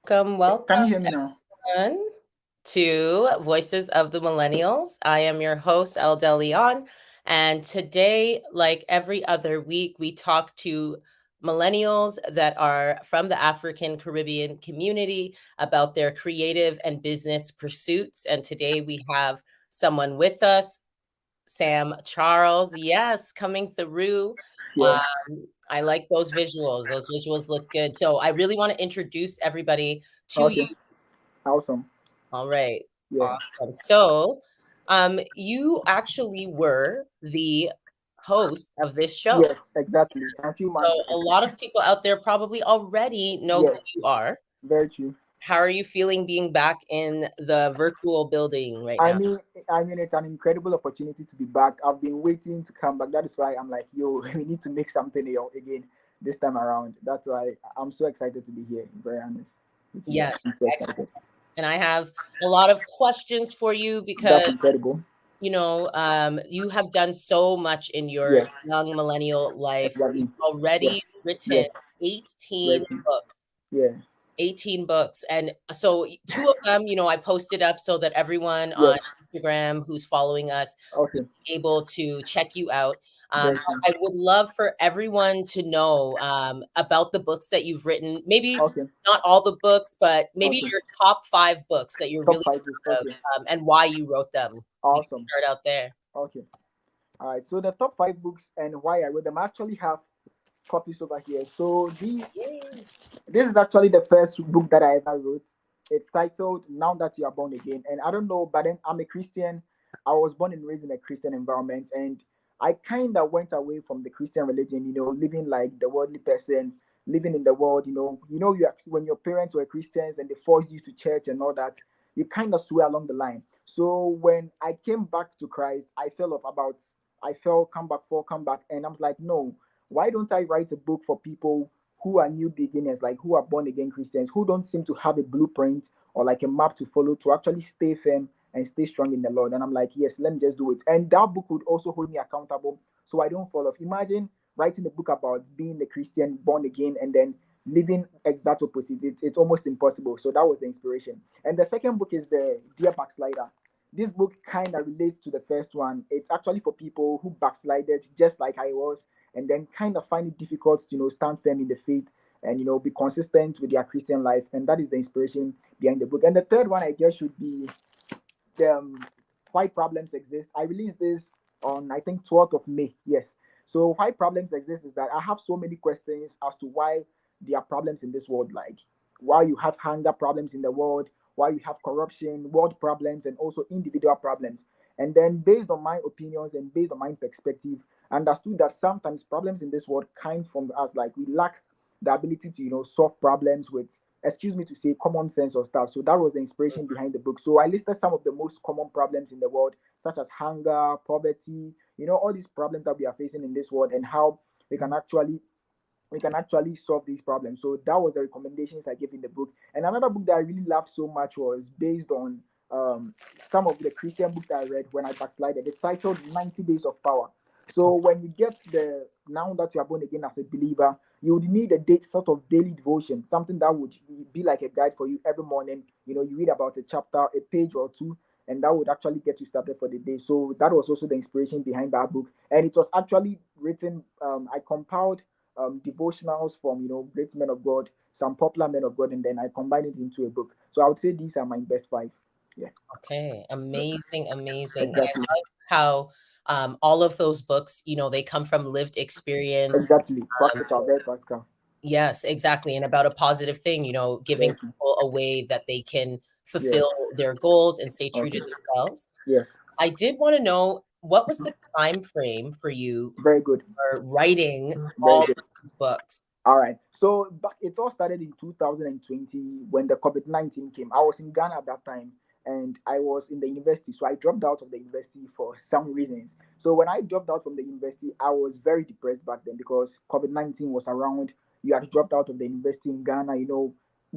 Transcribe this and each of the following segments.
Welcome Can you hear me now? everyone to Voices of the Millennials. I am your host, Elle Leon, and today, like every other week, we talk to millennials that are from the African Caribbean community about their creative and business pursuits. And today we have someone with us, Sam Charles. Yes, coming through. Yeah. I like those visuals. Those visuals look good. So I really want to introduce everybody to Okay. you. Awesome. All right. Yeah. Awesome. So, you actually were the host of this show. Yes, exactly. Some few So months a ago. lot of people out there probably already know who Yes. you are. Very true. How are you feeling being back in the virtual building right I now? mean, it's an incredible opportunity to be back. I've been waiting to come back. That is why I'm like, yo, we need to make something here again this time around. That's why I'm so excited to be here. Very honest with you. Yes. I'm so Excellent. excited. And I have a lot of questions for you That's because incredible. you have done so much in your Yes. young millennial life. Exactly. You've Yeah. already written Yes. 18 Very true. books. Yeah. 18 books. And so two of them, I posted up so that everyone on Yes. Instagram who's following us Okay. able to check you out. Very true. I would love for everyone to know about the books that you've written. Maybe Okay. not all the books, but maybe Okay. your top 5 books that you're Top really five books. proud of, Okay. and why you wrote them. We can Awesome. start out there. Okay. All right. So the top five books and why I wrote them. I actually have copies over here. So Yay. this is actually the first book that I ever wrote. It's titled "Now That You Are Born Again." And I don't know, but then I'm a Christian. I was born and raised in a Christian environment, and I kind of went away from the Christian religion. Living like the worldly person, living in the world. When your parents were Christians and they forced you to church and all that, you kind of sway along the line. So when I came back to Christ, I fell off about. I fell, come back, and I'm like, no, why don't I write a book for people who are new beginners, like who are born again Christians, who don't seem to have a blueprint or like a map to follow to actually stay firm and stay strong in the Lord? And I'm like, yes, let me just do it. And that book would also hold me accountable so I don't fall off. Imagine writing a book about being a Christian, born again, and then living exact opposite. It's almost impossible. So that was the inspiration. And the second book is the Dear Backslider. This book kind of relates to the first one. It's actually for people who backslided just like I was, and then kind of find it difficult to stand firm in the faith and be consistent with their Christian life. And that is the inspiration behind the book. And the third one, I guess, should be the Why Problems Exist. I released this on, I think, 12th of May. Yes. So why problems exist is that I have so many questions as to why there are problems in this world, like why you have hunger problems in the world, why you have corruption, world problems, and also individual problems. And then, based on my opinions and based on my perspective, I understood that sometimes problems in this world come from us, like we lack the ability to solve problems with, excuse me to say, common sense or stuff. So that was the inspiration behind the book. So I listed some of the most common problems in the world, such as hunger, poverty, all these problems that we are facing in this world, and how we can actually solve these problems. So that was the recommendations I gave in the book. And another book that I really loved so much was based on some of the Christian books that I read when I backslided. It's titled 90 Days of Power. So when you get the now that you are born again as a believer, you would need a sort of daily devotion, something that would be like a guide for you every morning. You read about a chapter, a page or two, and that would actually get you started for the day. So that was also the inspiration behind that book. And it was actually written, I compiled devotionals from great men of God, some popular men of God, and then I combined it into a book. So I would say these are my best five. Yeah, Okay, amazing, amazing. And exactly, I love how all of those books, they come from lived experience. exactly. Um, Practical, very practical. yes, exactly. And about a positive thing, giving Very true. people a way that they can Yeah. fulfill their goals and stay true to Okay. themselves. Yes. I did want to know, what was the time frame for you Very good. for writing Very all good. of these books? All right. So it all started in 2020 when the COVID-19 came. I was in Ghana at that time and I was in the university. So I dropped out of the university for some reasons. So when I dropped out from the university, I was very depressed back then because COVID-19 was around. You had dropped out of the university in Ghana.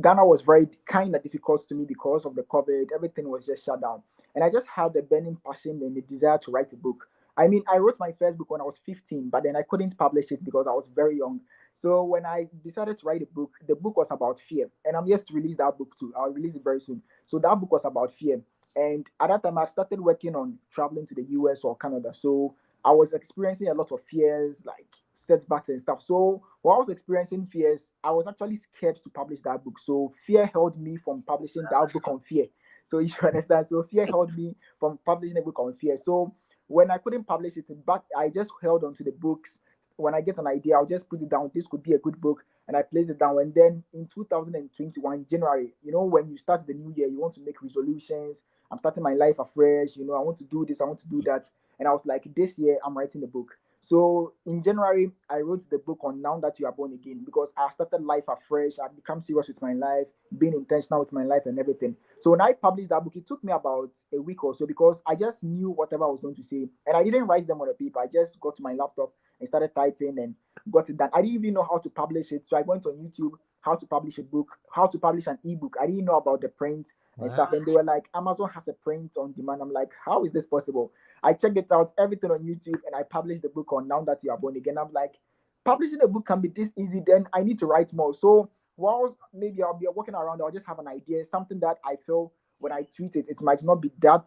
Ghana was very kind of difficult to me because of the COVID. Everything was just shut down. And I just had a burning passion and a desire to write a book. I mean, I wrote my first book when I was 15, but then I couldn't publish it because I was very young. So when I decided to write a book, the book was about fear, and I'm yet to release that book too. I'll release it very soon. So that book was about fear, and at that time I started working on traveling to the US or Canada. So I was experiencing a lot of fears, like setbacks and stuff. So while I was experiencing fears, I was actually scared to publish that book. So fear held me from publishing that book on fear. So you should understand. So fear held me from publishing a book on fear. So when I couldn't publish it back, I just held on to the books. When I get an idea, I'll just put it down. This could be a good book, and I place it down. And then in 2021 January, when you start the new year, you want to make resolutions. I'm starting my life afresh. I want to do this. I want to do that. And I was like, this year I'm writing a book. So in January, I wrote the book on Now That You Are Born Again because I started life afresh. I'd become serious with my life, being intentional with my life and everything. So when I published that book, it took me about a week or so because I just knew whatever I was going to say. And I didn't write them on a paper. I just got to my laptop and started typing and got it done. I didn't even know how to publish it. So I went on YouTube, how to publish a book, how to publish an ebook. I didn't know about the print and Wow. stuff. And they were like, Amazon has a print on demand. I'm like, how is this possible? I checked it out, everything on YouTube, and I published the book on Now That You Are Born Again. I'm like, publishing a book can be this easy, then I need to write more. So while maybe I'll be walking around, I'll just have an idea, something that I feel when I tweet it, it might not be that.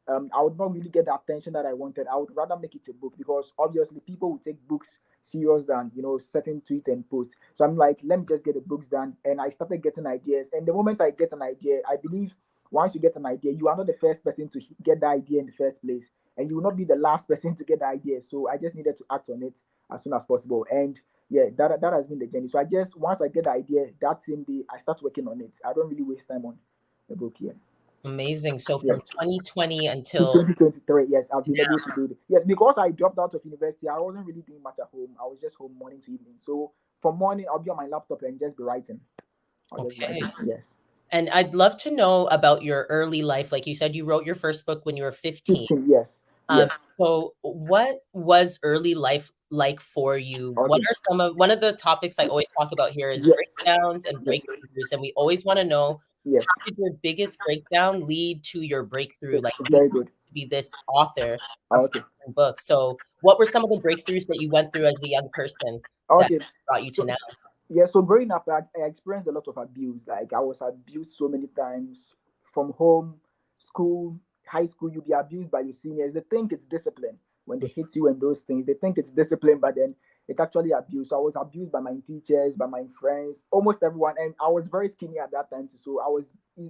I would not really get the attention that I wanted. I would rather make it a book because obviously people will take books serious than certain tweets and posts. So I'm like, let me just get the books done, and I started getting ideas. And the moment I get an idea, I believe once you get an idea, you are not the first person to get the idea in the first place, and you will not be the last person to get the idea. So I just needed to act on it as soon as possible. And yeah, that has been the journey. So I just once I get the idea, that same day I start working on it. I don't really waste time on the book here. Amazing. So Yeah. from 2020 To until 2023, yes, I've been able now. to do it. Yes, because I dropped out of university, I wasn't really doing much at home. I was just home morning to evening. So from morning, I'll be on my laptop and just be writing. I'll just be Okay. writing. Yes. And I'd love to know about your early life. Like you said, you wrote your first book when you were 15. 15, yes. Um, Yes. so what was early life like for you? What Okay. are some of the topics I always talk about here is Yes. breakdowns and Yes. breakthroughs. And we always want to know, Yes. how did your biggest breakdown lead to your breakthrough? Like you Very good. to be this author of Okay. books. So what were some of the breakthroughs that you went through as a young person that Okay. brought you to So, now? yeah, so growing up, I experienced a lot of abuse. Like I was abused so many times from home, school, high school. You be abused by your seniors. They think it's discipline when they hit you and those things. They think it's discipline, but then it's actually abuse. So I was abused by my teachers, by my friends, almost everyone. And I was very skinny at that time too. So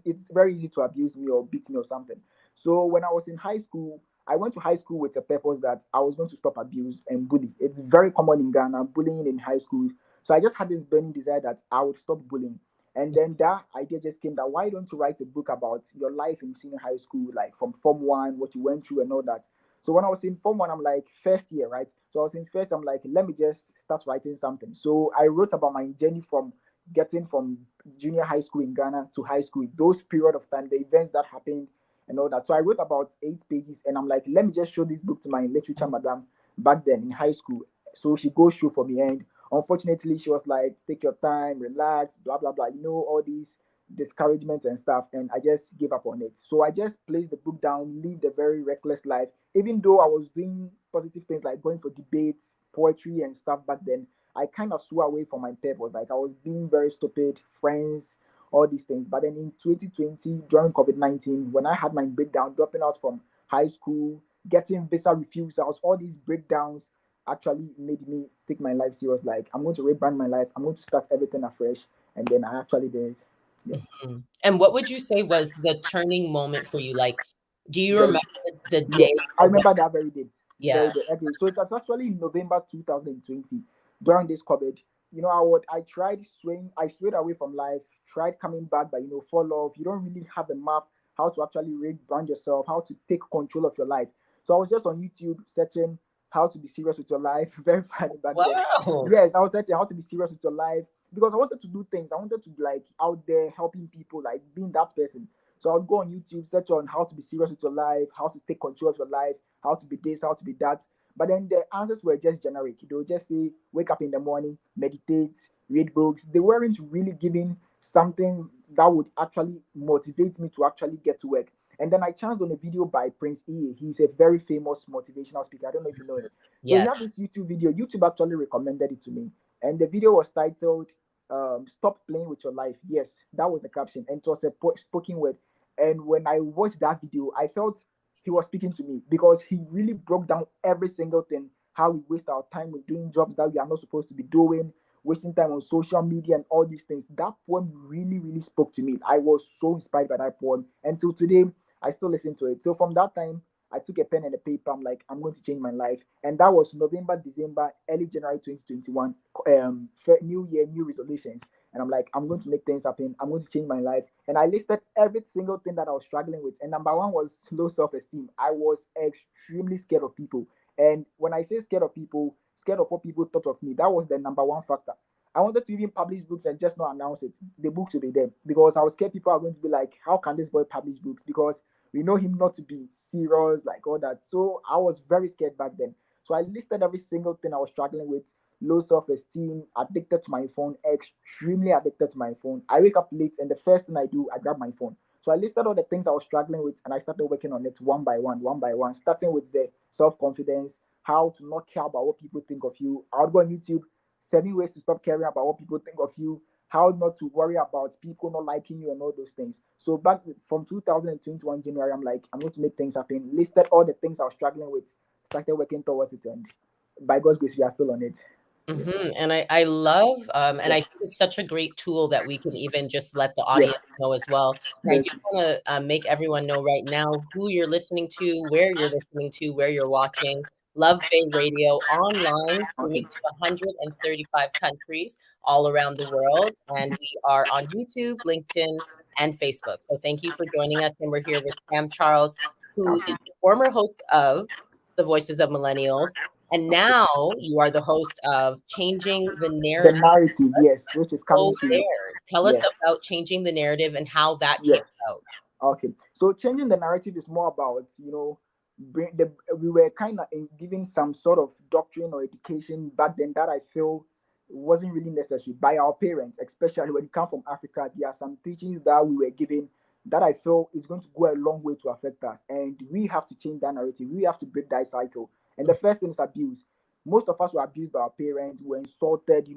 it's very easy to abuse me or beat me or something. So when I was in high school, I went to high school with a purpose that I was going to stop abuse and bully. It's very common in Ghana, bullying in high school. So I just had this burning desire that I would stop bullying. And then that idea just came that why don't you write a book about your life in senior high school, like from Form 1, what you went through and all that. So when I was in Form 1, I'm like, first year, right? So I was in first, I'm like, let me just start writing something. So I wrote about my journey from getting from junior high school in Ghana to high school, those period of time, the events that happened and all that. So I wrote about 8 pages and I'm like, let me just show this book to my literature madam back then in high school. So she goes through for me, and unfortunately, she was like, take your time, relax, blah, blah, blah, all these discouragements and stuff. And I just gave up on it. So I just placed the book down, lived a very reckless life, even though I was doing positive things like going for debates, poetry, and stuff back then. I kind of swore away from my purpose. Like I was being very stupid, friends, all these things. But then in 2020, during COVID-19, when I had my breakdown, dropping out from high school, getting visa refusals, all these breakdowns, actually made me take my life serious. Like I'm going to rebrand my life. I'm going to start everything afresh. And then I actually did it. Yeah. Mhm. And what would you say was the turning moment for you? Like, do you Very remember the yes. day I or when? remember that very day. Yeah. Very day. Okay. So it was actually in November 2020 during this COVID. I swayed away from life, tried coming back, but fall off. You don't really have a map how to actually rebrand yourself, how to take control of your life. So I was just on YouTube searching how to be serious with your life. Very funny back then. Wow. Yes, I was searching how to be serious with your life because I wanted to do things. I wanted to be like out there helping people, like being that person. So I'll go on YouTube, search on how to be serious with your life, how to take control of your life, how to be this, how to be that. But then the answers were just generic. They'll just say, wake up in the morning, meditate, read books. They weren't really giving something that would actually motivate me to actually get to work. And then I chanced on a video by Prince E. He's a very famous motivational speaker. I don't know if you know him. So he had Yes. this YouTube video. YouTube actually recommended it to me. And the video was titled Stop Playing with Your Life. Yes, that was the caption. And it was a spoken word. And when I watched that video, I felt he was speaking to me because he really broke down every single thing, how we waste our time with doing jobs that we are not supposed to be doing, wasting time on social media and all these things. That poem really, really spoke to me. I was so inspired by that poem. Until today, I still listen to it. So from that time, I took a pen and a paper. I'm like, I'm going to change my life. And that was November, December, early January 2021. New year, new resolutions. And I'm like, I'm going to make things happen. I'm going to change my life. And I listed every single thing that I was struggling with. And number one was low self esteem. I was extremely scared of people. And when I say scared of people, scared of what people thought of me, that was the number one factor. I wanted to even publish books and just not announce it. The books will be there because I was scared people are going to be like, how can this boy publish books? Because we know him not to be serious, like all that. So I was very scared back then. So I listed every single thing I was struggling with: low self esteem, addicted to my phone, extremely addicted to my phone. I wake up late, and the first thing I do, I grab my phone. So I listed all the things I was struggling with, and I started working on it one by one, starting with the self confidence, how to not care about what people think of you. I would go on YouTube, 7 ways to stop caring about what people think of you, how not to worry about people not liking you and all those things. So back from 2021 January, I'm like, I'm going to make things happen. Listed all the things I was struggling with, started working towards it, and by God's grace, we are still on it. Yeah. And I love, and Yeah. I think it's such a great tool that we can even just let the Yes. audience know as well. And I Yes. do want to make everyone know right now who you're listening to, where you're listening to, where you're watching. Love Bay Radio online, Okay. streaming to 135 countries all around the world. And we are on YouTube, LinkedIn, and Facebook. So thank you for joining us. And we're here with Sam Charles, who is Okay. the former host of The Voices of Millennials. And now you are the host of Changing the The Narrative. narrative, yes, which is coming Go soon. there. Tell us Yes. about changing the narrative and how that came Yes. about. Okay, so changing the narrative is more about, we were kind of giving some sort of doctrine or education back then that I feel wasn't really necessary by our parents, especially when you come from Africa. There are some teachings that we were given that I feel is going to go a long way to affect us, and we have to change that narrative. We have to break that cycle. And the first thing is abuse. Most of us were abused by our parents, were insulted.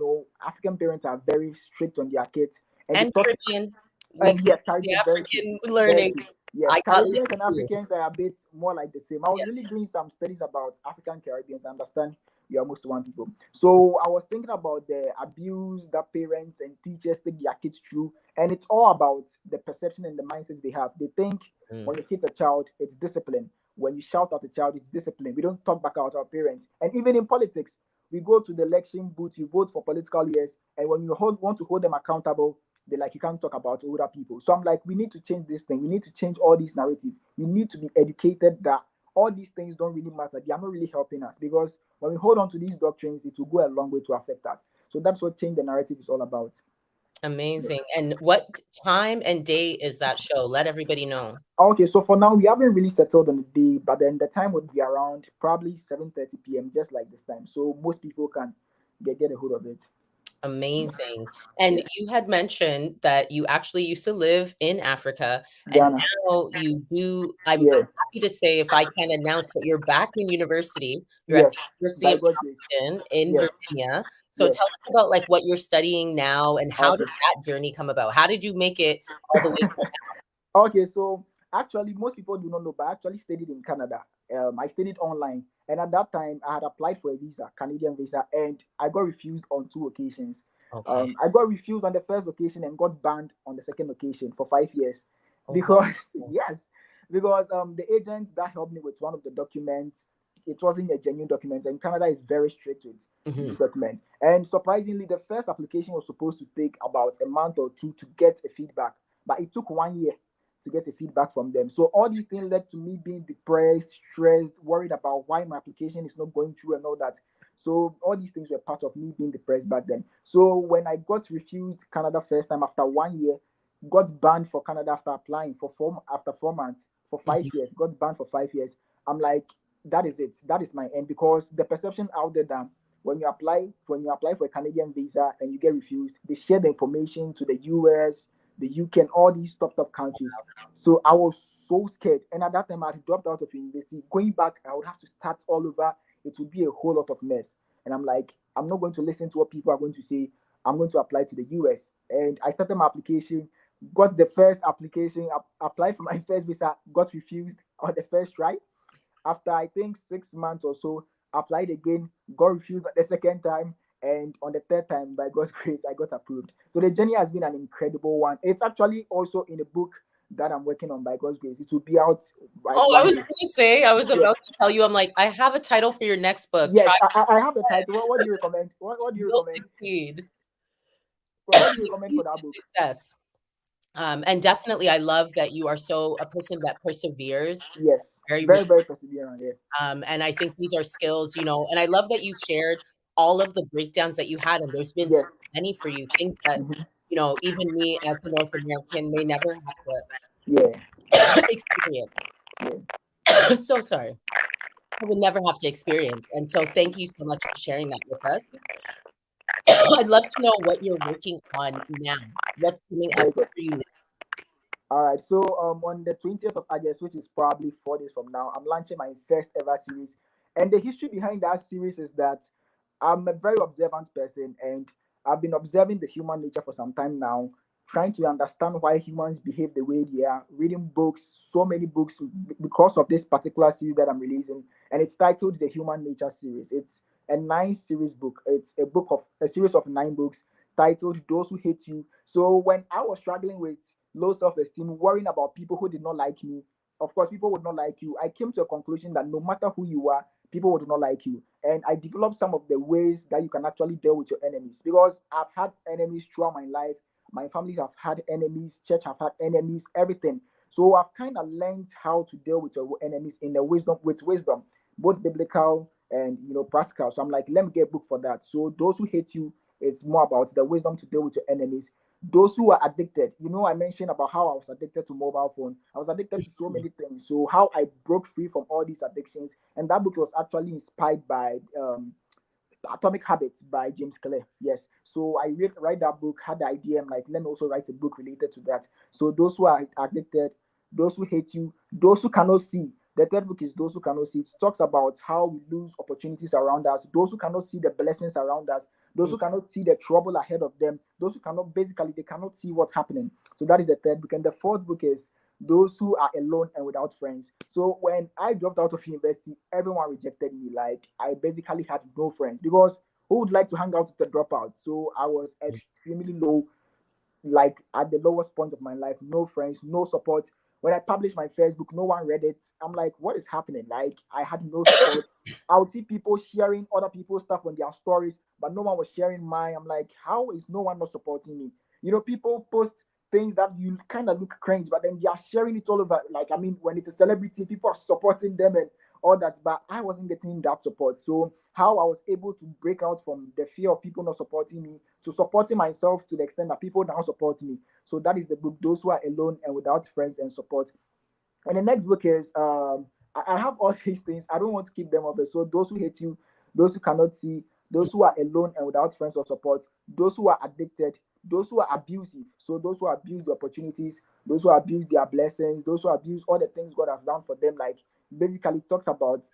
African parents are very strict on their kids, and they And talk. Caribbean. We And can yes, do the Caribbean, very true. African Very learning. true. Yes, I got Caribbeans and Lyon. Africans are a bit more like the same. I was Yeah. really doing some studies about African Caribbeans. I understand we are almost one people. So I was thinking about the abuse that parents and teachers take their kids through. And it's all about the perception and the mindsets they have. They think Mm. when you hit a child, it's discipline. When you shout at a child, it's discipline. We don't talk back at our parents. And even in politics, we go to the election booth, you vote for political leaders, and when you want to hold them accountable, they like, you can't talk about older people. So I'm like, we need to change this thing. We need to change all these narratives. We need to be educated that all these things don't really matter. They are not really helping us, because when we hold on to these doctrines, it will go a long way to affect us. So that's what change the narrative is all about. Amazing. And what time and day is that show? Let everybody know. Okay, so for now we haven't really settled on the day, but then the time would be around probably 7:30 p.m. just like this time. So most people can get a hold of it. Amazing. And Yeah. you had mentioned that you actually used to live in Africa, and Ghana. now you do. I'm Yeah. happy to say, if I can announce that you're back in university. You're at Yes. the University By of God's grace. Charleston in Yes. Virginia. So Yes. tell us about like what you're studying now and how Okay. did that journey come about? How did you make it all the way to Okay, so actually, most people do not know, but I actually studied in Canada. I studied online, and at that time, I had applied for a visa, Canadian visa, and I got refused on 2 occasions. Okay. I got refused on the first occasion and got banned on the second occasion for 5 years, Oh, wow. because yes, because the agent that helped me with one of the documents, it wasn't a genuine document, and Canada is very strict with Mhm. these documents. And surprisingly, the first application was supposed to take about a month or two to get a feedback, but it took 1 year to get a feedback from them. So all these things led to me being depressed, stressed, worried about why my application is not going through and all that. So all these things were part of me being depressed back then. So when I got refused Canada first time after 1 year, got banned for Canada after applying for after 4 months for five Mhm. years, got banned for 5 years. I'm like, that is it. That is my end, because the perception out there that when you apply for a Canadian visa and you get refused, they share the information to the US, the UK, and all these top countries. So I was so scared. And at that time, I had dropped out of university. Going back, I would have to start all over. It would be a whole lot of mess. And I'm like, I'm not going to listen to what people are going to say. I'm going to apply to the US. And I started my application, got the first application, applied for my first visa, got refused on the first try. After I think 6 months or so, applied again, got refused the second time, and on the third time, by God's grace, I got approved. So the journey has been an incredible one. It's actually also in a book that I'm working on by God's grace. It will be out like Oh, I one was day. going to say, I was Yes, about to tell you, I'm like, I have a title for your next book. yes. Try I have the title. What do you recommend? What do you You'll recommend? succeed. What do you recommend for that book? Success. And definitely, I love that you are so a person that perseveres, Yes, very very perseverant. Yeah. and I think these are skills, and I love that you shared all of the breakdowns that you had, and there's been so Yes. many for you, things that, Mhm. even me as a North American may never have Yeah. to experience. Yeah. So sorry. I would never have to experience. And so thank you so much for sharing that with us. I'd love to know what you're working on now. What's coming up Very good. for you next? All right, so on the 20th of August, which is probably 4 days from now, I'm launching my first ever series. And the history behind that series is that I'm a very observant person, and I've been observing the human nature for some time now, trying to understand why humans behave the way they are, reading books, so many books because of this particular series that I'm releasing. And it's titled The Human Nature Series. It's a 9 series book. It's a series of 9 books titled Those Who Hate You. So when I was struggling with low self-esteem, worrying about people who did not like me, of course, people would not like you. I came to a conclusion that no matter who you are, people would not like you. And I developed some of the ways that you can actually deal with your enemies because I've had enemies throughout my life. My families have had enemies, church have had enemies, everything. So I've kind of learned how to deal with your enemies in a wisdom with wisdom, both biblical and practical. So I'm like, let me get a book for that. So those who hate you, it's more about the wisdom to deal with your enemies. Those who are addicted, I mentioned about how I was addicted to mobile phone. I was addicted to so many things. So how I broke free from all these addictions, and that book was actually inspired by Atomic Habits by James Clear. Yes. So I write that book, had the idea. I'm like, let me also write a book related to that. So those who are addicted, those who hate you, those who cannot see. The third book is Those Who Cannot See. It talks about how we lose opportunities around us, those who cannot see the blessings around us, those who cannot see the trouble ahead of them, those who cannot basically they cannot see what's happening. So that is the third book. And the fourth book is Those Who Are Alone and Without Friends. So when I dropped out of university, everyone rejected me. Like I basically had no friends because who would like to hang out with a dropout? So I was extremely low, like at the lowest point of my life, no friends, no support. When I published my Facebook, no one read it. I'm like, what is happening? Like I had no support. I would see people sharing other people's stuff on their stories, but no one was sharing mine. I'm like, how is no one not supporting me? People post things that you kind of look cringe, but then they are sharing it all over. Like, I mean, when it's a celebrity, people are supporting them and all that, but I wasn't getting that support. So how I was able to break out from the fear of people not supporting me to supporting myself to the extent that people now support me. So that is the book, Those Who Are Alone and Without Friends and Support. And the next book is I have all these things. I don't want to keep them up. So those who hate you, those who cannot see, those who are alone and without friends or support, those who are addicted, those who are abusive. So those who abuse the opportunities, those who abuse their blessings, those who abuse all the things God has done for them. Like basically talks about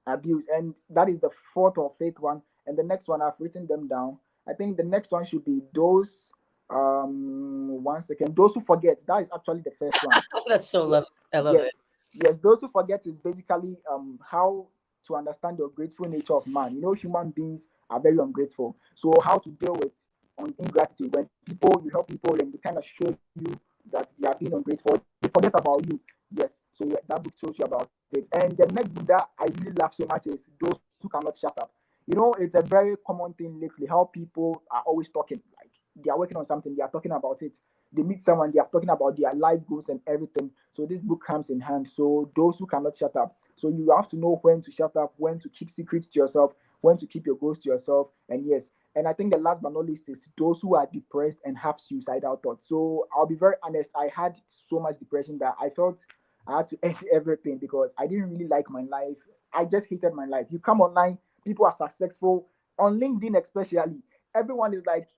abuse. And that is the fourth or fifth one. And the next one I've written them down. I think the next one should be those 1 second. Those who forget. That is actually the first one. That's so Yes, lovely. I love yes, it. yes. Those who forget is basically how to understand the grateful nature of man. Human beings are very ungrateful. So how to deal with on ingratitude when people you help people and they kind of show you that they are being ungrateful, they forget about you. Yes. So yeah, that book shows you about it. And the next book that I really love so much is Those Who Cannot Shut Up. It's a very common thing lately how people are always talking. Like they are working on something, they are talking about it. They meet someone, they are talking about their life goals and everything. So this book comes in hand. So those who cannot shut up. So you have to know when to shut up, when to keep secrets to yourself, when to keep your goals to yourself. And yes, and I think the last but not least is those who are depressed and have suicidal thoughts. So I'll be very honest, I had so much depression that I felt I had to end everything because I didn't really like my life. I just hated my life. You come online, people are successful on LinkedIn, especially. Everyone is like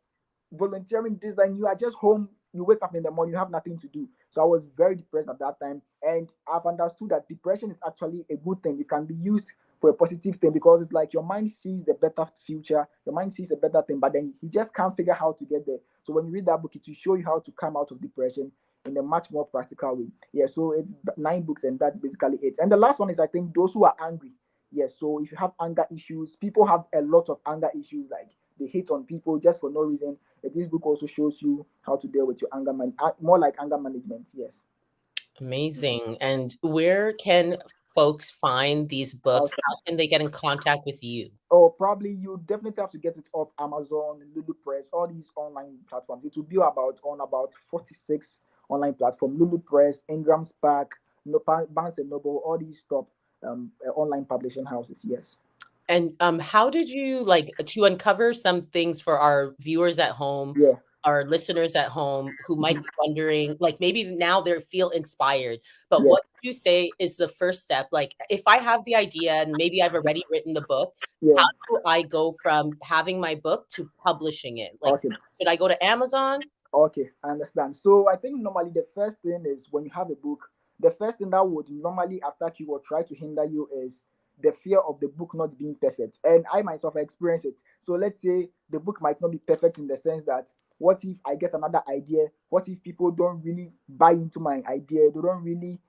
volunteering this, and you are just home you wake up in the morning, you have nothing to do. So I was very depressed at that time, and I've understood that depression is actually a good thing. It can be used for a positive thing, because it's like your mind sees the better future, your mind sees a better thing, but then you just can't figure how to get there. So when you read that book, it will show you how to come out of depression in a much more practical way. Yeah, so it's 9 books, and that's basically it. And the last one is, I think, those who are angry. Yes, so if you have anger issues, people have a lot of anger issues, like they hate on people just for no reason. This book also shows you how to deal with your more like anger management. Yes. Amazing. And where can folks find these books? Okay. How can they get in contact with you? Or probably you definitely have to get it off Amazon, Lulu Press, all these online platforms. It will be about 46 online platforms: Lulu Press, Ingram Spark, Barnes and Noble, all these top online publishing houses. Yes. And how did you like to uncover some things for our viewers at home, Yeah. our listeners at home who might Mhm. be wondering, like maybe now they feel inspired, but Yeah. what would you say is the first step? Like if I have the idea and maybe I've already written the book, how Yeah. do I go from having my book to publishing it? Like, Okay. should I go to Amazon? Okay, I understand. So I think normally the first thing is, when you have a book, the first thing that would normally attack you or try to hinder you is the fear of the book not being perfect. And I myself experience it. So let's say the book might not be perfect, in the sense that, what if I get another idea? What if people don't really buy into my idea? They don't really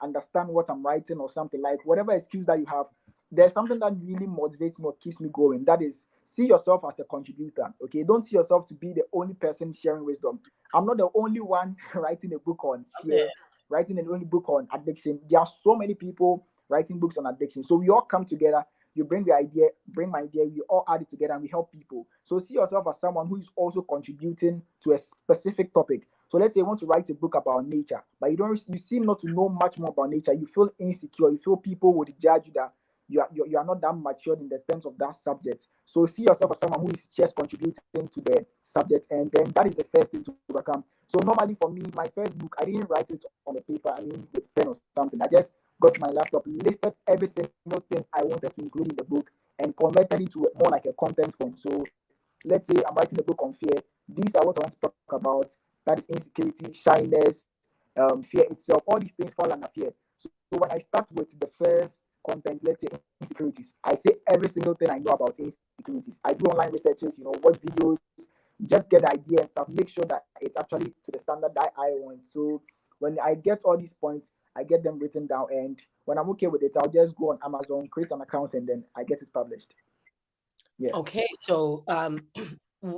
understand what I'm writing or something, like whatever excuse that you have. There's something that really motivates me or keeps me going. That is, see yourself as a contributor. Okay, don't see yourself to be the only person sharing wisdom. I'm not the only one writing a book on Okay. fear, writing an only book on addiction. There are so many people writing books on addiction. So we all come together. You bring the idea, bring my idea, we all add it together, and we help people. So see yourself as someone who is also contributing to a specific topic. So let's say you want to write a book about nature, but you seem not to know much more about nature. You feel insecure. You feel people would judge you, that you are not that matured in the terms of that subject. So see yourself as someone who is just contributing to the subject, and then that is the first thing to overcome. So normally for me, my first book, I didn't write it on a paper, with pen or something. I just got my laptop, listed every single thing I wanted to include in the book, and converted it to more like a content form. So let's say I'm writing a book on fear. These are what I want to talk about. That is insecurity, shyness, fear itself. All these things fall under fear. So when I start with the first content, let's say insecurities, I say every single thing I know about insecurities. I do online researches, watch videos, just get the idea and stuff, make sure that it's actually to the standard that I want. So when I get all these points, I get them written down, and when I'm okay with it, I'll just go on Amazon, create an account, and then I get it published. Yeah. Okay, so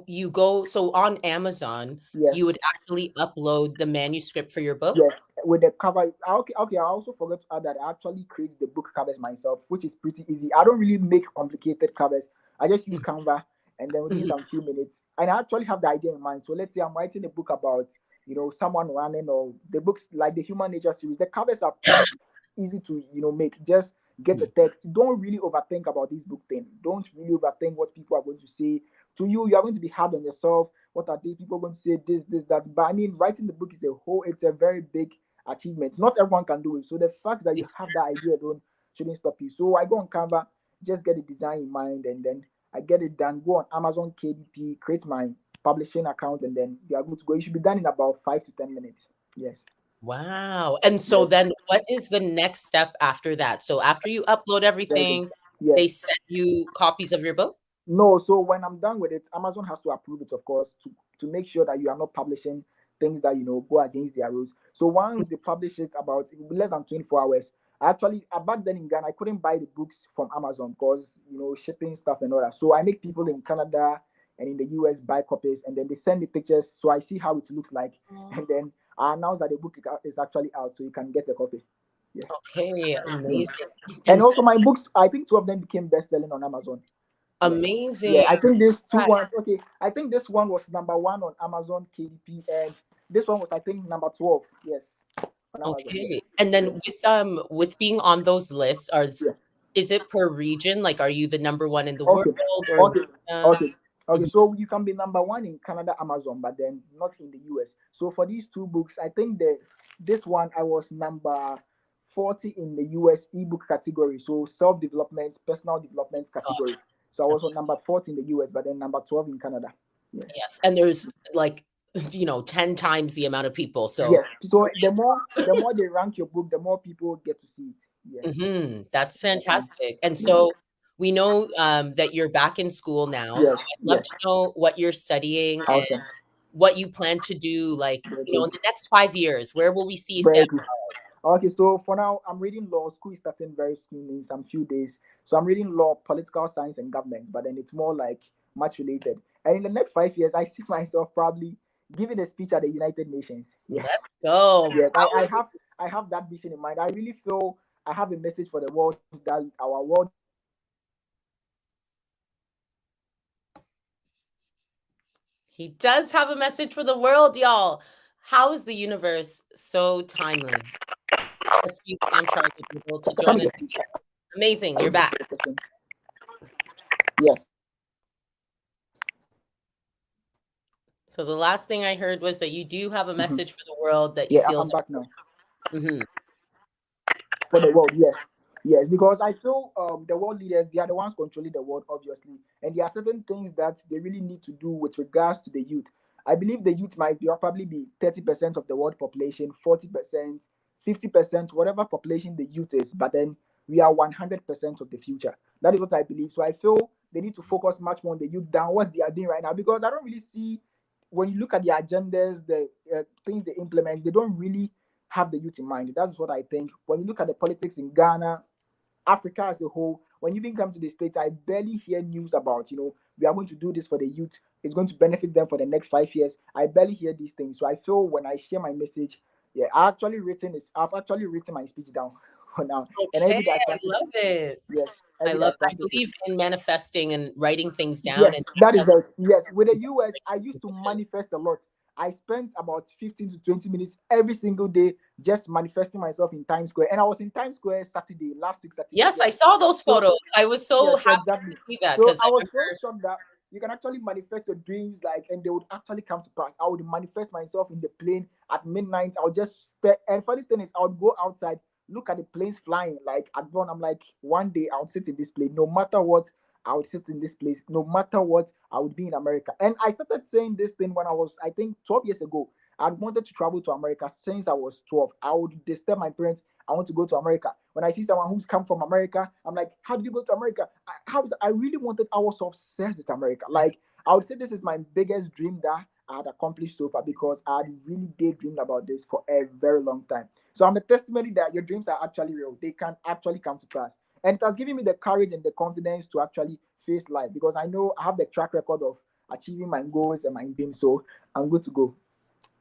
you go so on Amazon, you Yes. would actually upload the manuscript for your book? Yes, with the cover. Okay, okay. I also forgot to add that I actually create the book covers myself, which is pretty easy. I don't really make complicated covers. I just use Mhm, Canva, and then within mhm. some few minutes, and I actually have the idea in mind. So let's say I'm writing a book about someone running, or the books like the Human Nature series. The covers are pretty easy to make. Just get a text. Don't really overthink about this book thing. Don't really overthink what people are going to say to you. You are going to be hard on yourself. What are they people going to say? This, that. But writing the book is it's a very big achievement. Not everyone can do it. So the fact that you It's have that idea alone shouldn't stop you. So I go on Canva, just get the design in mind, and then I get it done. Go on Amazon KDP, create my publishing account, and then you are good to go. It should be done in about 5 to 10 minutes. Yes. wow. And so Yes. then what is the next step after that? So after you upload Very good. everything, Yes. they send you copies of your book? No, so when I'm done with it, Amazon has to approve it, of course, to make sure that you are not publishing things that go against their rules. So once they publish it, about it will be less than 24 hours. Actually, back then in Ghana, I couldn't buy the books from Amazon because shipping stuff and all that. So I make people in Canada and in the US buy copies, and then they send me pictures, so I see how it looks like, Oh, and then I announce that the book is actually out, so you can get a copy. Yeah. okay, Yeah. amazing. And And so also my books, I think two of them became best selling on Amazon. Yeah. Yeah, amazing. I think these two ones. Okay, I think this one was number one on Amazon KDP, and this one was, I think, number 12. Yes, on Amazon. Okay. And Yeah, then with being on those lists, yeah. is it per region? Like are you the number one in the world Okay, or okay, uh, okay, okay. mhm. So you can be number one in Canada, Amazon, but then not in the US. So for these two books, I think this one I was number 40 in the US ebook category. So self development, personal development Got category. So I was on number 40 in the US, but then number 12 in Canada. Yeah. yes, and there's like 10 times the amount of people. So Yes. So the more they rank your book, the more people get to see it. Yes. that's Exactly. fantastic. And Yeah. so we know that you're back in school now. So Yes. I'd love Yes. to know what you're studying and Okay. what you plan to do, like, Very in good. the next 5 years. Where will we see Sam Very good. Charles? Okay, so for now, I'm reading law. School is starting very soon in some few days. So I'm reading law, political science, and government, but then it's more like much related. And in the next 5 years, I see myself probably giving a speech at the United Nations. Yes, Let's go. yes, I Power. have I have that vision in mind. I really feel I have a message for the world that our world is not ready for it. He does have a message for the world, y'all. How is the universe so timely? Let's see if Sam Charles is able to join us. Amazing. You're back. Yes. So the last thing I heard was that you do have a Mhm. message for the world that you Yeah, feel I'm so. back now. Mhm. For the world, yes. Yes, because I feel the world leaders, they are the ones controlling the world, obviously. And there are certain things that they really need to do with regards to the youth. I believe the youth might probably be 30% of the world population, 40%, 50%, whatever population the youth is, but then we are 100% of the future. That is what I believe. So I feel they need to focus much more on the youth than what they are doing right now, because I don't really see, when you look at the agendas, the things they implement, they don't really have the youth in mind. That's what I think. When you look at the politics in Ghana, Africa as a whole, when you even come to the States, I barely hear news about, we are going to do this for the youth. It's going to benefit them for the next 5 years. I barely hear these things. So I feel when I share my message, yeah, I've actually written my speech down for now. And Okay, every day I I practice love it. it. Yes, I every day I love I practice it. believe in manifesting and writing things down and Yes, that is manifesting it. Yes, with the US, I used to vision. manifest a lot. I spent about 15 to 20 minutes every single day just manifesting myself in Times Square. And I was in Times Square Saturday, last week Saturday. Yes, I Yes. saw those So photos. I was so yes, happy exactly. to see that So because I I was so remember. shocked that you can actually manifest your dreams, like, and they would actually come to pass. I would manifest myself in the plane at midnight. I would just stay. And funny thing is, I would go outside, look at the planes flying. Like at dawn, I'm like, one day I would sit in this plane, no matter what. I would sit in this place, no matter what. I would be in America. And I started saying this thing when I was, I think, 12 years ago. I wanted to travel to America since I was 12. I would disturb my parents. I want to go to America. When I see someone who's come from America, I'm like, how did you go to America? I really wanted, I was obsessed with America. Like, I would say this is my biggest dream that I had accomplished so far, because I had really daydreamed about this for a very long time. So I'm a testimony that your dreams are actually real. They can actually come to pass. And it has given me the courage and the confidence to actually face life, because I know I have the track record of achieving my goals and my dreams. So I'm good to go.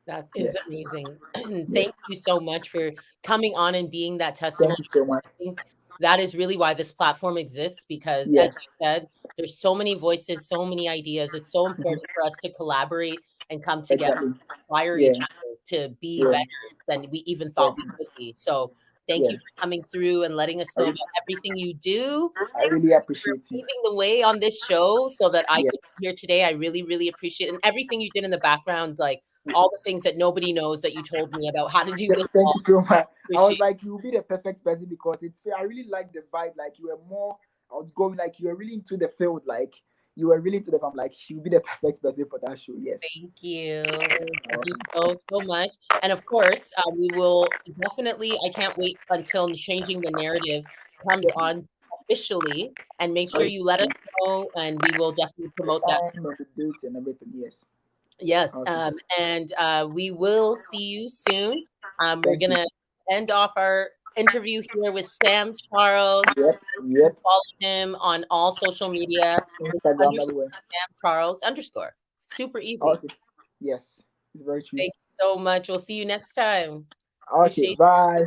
That is Yes, amazing. yes. Thank you so much for coming on and being that testimony. Thank you so much. I think that is really why this platform exists because, as Yes, you said, there's so many voices, so many ideas. It's so mhm, important for us to collaborate and come together, exactly. inspire Yeah, each other to be yeah, better than we even thought we exactly. could be. So, thank Yeah. you for coming through and letting us I, know re- about everything you do, I really for appreciate you. paving the way on this show so that I Yeah. could be here today. I really, really appreciate it. And everything you did in the background, like all the things that nobody knows that you told me about how to do this Thank all. you so much. I was Appreciate like, you will be the perfect person, because I really like the vibe. Like you were more outgoing, like you were really into the field, like you were really into the. I'm like, she will be the perfect person for that show. Yes. Thank you. Thank you Awesome. so, so much. And of course, we will definitely, I can't wait until Changing the Narrative comes Yeah. on officially. And make sure Okay. you let us know, and we will definitely The promote that. time and the date and everything. Yes. Yes, Awesome. and we will see you soon. We're Thank you. gonna end off our interview here with Sam Charles. Yep. Yep. Follow him on all social media. It's Instagram underscore everywhere. Sam Charles underscore. Super easy. Okay. Yes. It's very true. Thank you so much. We'll see you next time. Okay. Appreciate. Bye.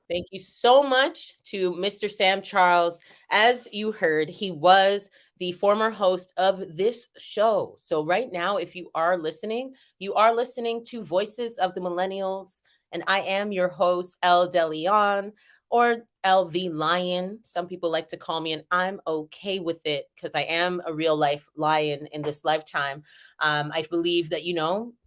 Thank you so much to Mr. Sam Charles. As you heard, he was the former host of this show. So, right now, if you are listening to Voices of the Millennials. And I am your host, Elle Leon, or LV Lion. Some people like to call me, and I'm okay with it because I am a real life lion in this lifetime. I believe that,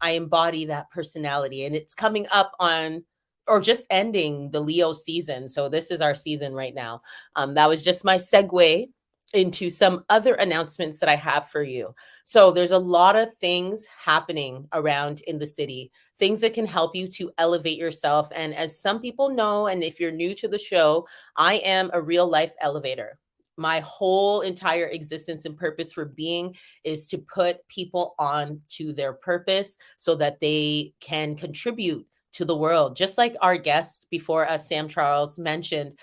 I embody that personality, and it's coming up on or just ending the Leo season. So this is our season right now. That was just my segue into some other announcements that I have for you. So there's a lot of things happening around in the city, things that can help you to elevate yourself. And as some people know, and if you're new to the show, I am a real life elevator. My whole entire existence and purpose for being is to put people on to their purpose so that they can contribute to the world. Just like our guest before us, Sam Charles, mentioned,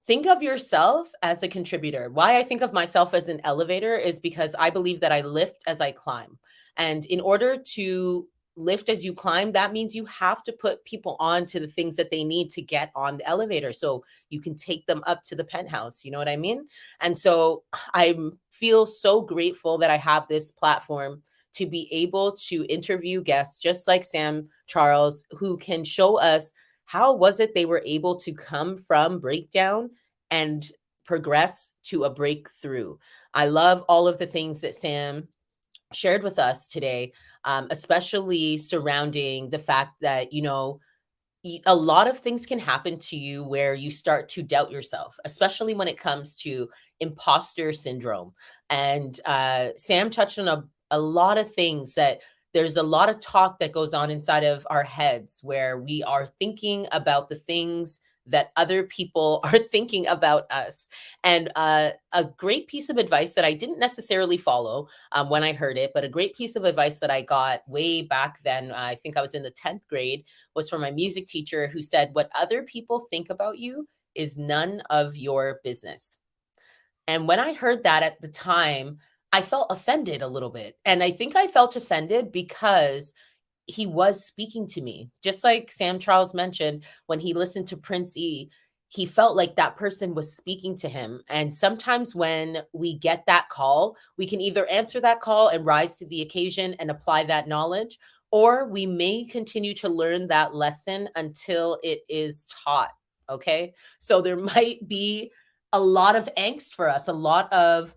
think of yourself as a contributor. Why I think of myself as an elevator is because I believe that I lift as I climb. And in order to lift as you climb, that means you have to put people on to the things that they need to get on the elevator so you can take them up to the penthouse. You know what I mean? And so I feel so grateful that I have this platform to be able to interview guests just like Sam Charles, who can show us how was it they were able to come from breakdown and progress to a breakthrough. I love all of the things that Sam shared with us today, especially surrounding the fact that, a lot of things can happen to you where you start to doubt yourself, especially when it comes to imposter syndrome. And Sam touched on a lot of things that there's a lot of talk that goes on inside of our heads where we are thinking about the things that other people are thinking about us. And a great piece of advice that I didn't necessarily follow when I heard it, but a great piece of advice that I got way back then, I think I was in the 10th grade, was from my music teacher who said, what other people think about you is none of your business. And when I heard that at the time, I felt offended a little bit. And I think I felt offended because he was speaking to me. Just like Sam Charles mentioned, when he listened to Prince E, he felt like that person was speaking to him. And sometimes when we get that call, we can either answer that call and rise to the occasion and apply that knowledge, or we may continue to learn that lesson until it is taught. Okay. So there might be a lot of angst for us, a lot of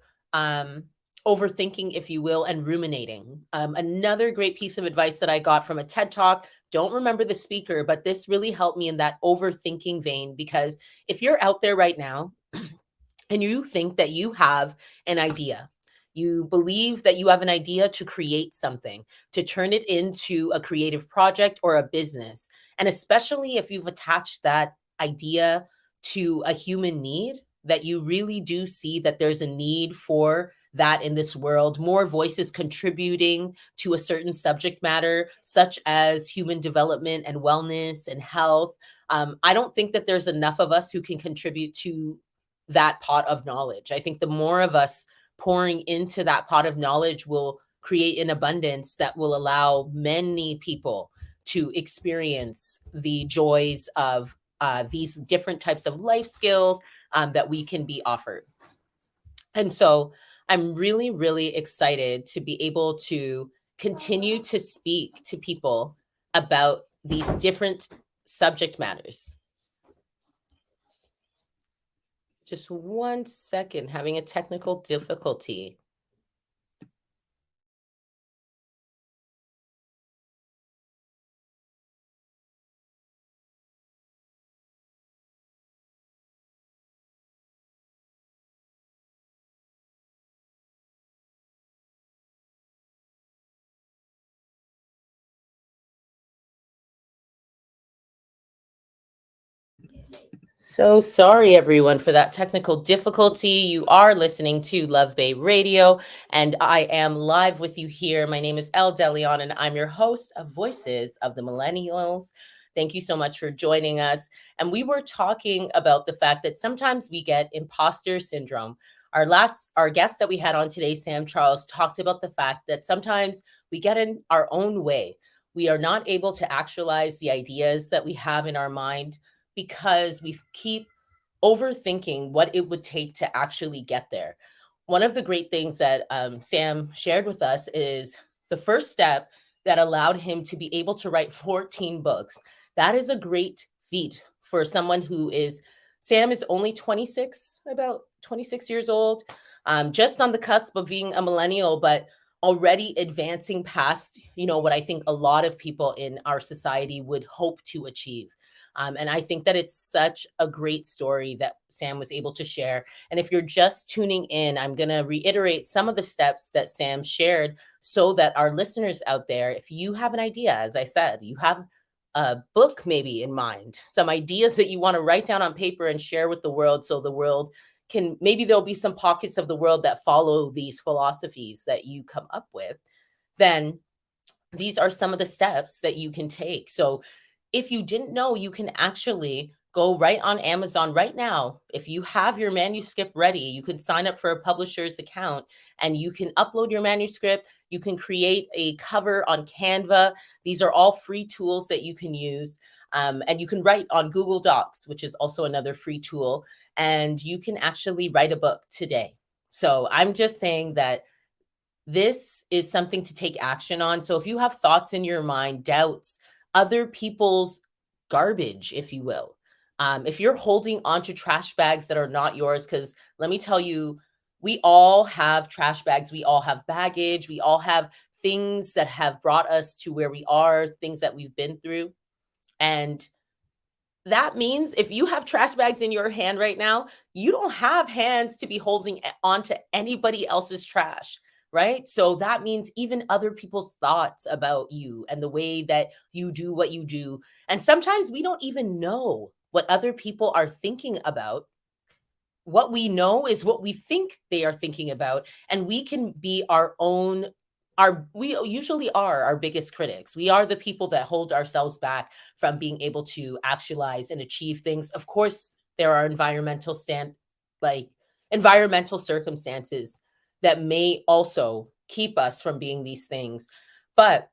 overthinking, if you will, and ruminating. Another great piece of advice that I got from a TED Talk, don't remember the speaker, but this really helped me in that overthinking vein. Because if you're out there right now and you think that you have an idea, you believe that you have an idea to create something, to turn it into a creative project or a business, and especially if you've attached that idea to a human need, that you really do see that there's a need for that in this world, more voices contributing to a certain subject matter, such as human development and wellness and health. I don't think that there's enough of us who can contribute to that pot of knowledge. I think the more of us pouring into that pot of knowledge will create an abundance that will allow many people to experience the joys of these different types of life skills that we can be offered. And so I'm really, really excited to be able to continue to speak to people about these different subject matters. Just 1 second, having a technical difficulty. So sorry, everyone, for that technical difficulty. You are listening to Luvbay Radio, and I am live with you here. My name is Elle Delion, and I'm your host of Voices of the Millennials. Thank you so much for joining us. And we were talking about the fact that sometimes we get imposter syndrome. Our guest that we had on today, Sam Charles, talked about the fact that sometimes we get in our own way. We are not able to actualize the ideas that we have in our mind because we keep overthinking what it would take to actually get there. One of the great things that Sam shared with us is the first step that allowed him to be able to write 14 books. That is a great feat for someone who is, Sam is only 26, about 26 years old, just on the cusp of being a millennial, but already advancing past, what I think a lot of people in our society would hope to achieve. And I think that it's such a great story that Sam was able to share. And if you're just tuning in, I'm going to reiterate some of the steps that Sam shared so that our listeners out there, if you have an idea, as I said, you have a book maybe in mind, some ideas that you want to write down on paper and share with the world so the world can, maybe there'll be some pockets of the world that follow these philosophies that you come up with, then these are some of the steps that you can take. So if you didn't know, you can actually go right on Amazon right now. If you have your manuscript ready, you can sign up for a publisher's account and you can upload your manuscript. You can create a cover on Canva. These are all free tools that you can use. And you can write on Google Docs, which is also another free tool. And you can actually write a book today. So I'm just saying that this is something to take action on. So if you have thoughts in your mind, doubts, other people's garbage, if you will, if you're holding onto trash bags that are not yours, because let me tell you, we all have trash bags, we all have baggage, we all have things that have brought us to where we are, things that we've been through. And that means if you have trash bags in your hand right now, you don't have hands to be holding onto anybody else's trash, right? So that means even other people's thoughts about you and the way that you do what you do. And sometimes we don't even know what other people are thinking about. What we know is what we think they are thinking about, and we can be our own, we usually are our biggest critics. We are the people that hold ourselves back from being able to actualize and achieve things. Of course there are like environmental circumstances that may also keep us from being these things. But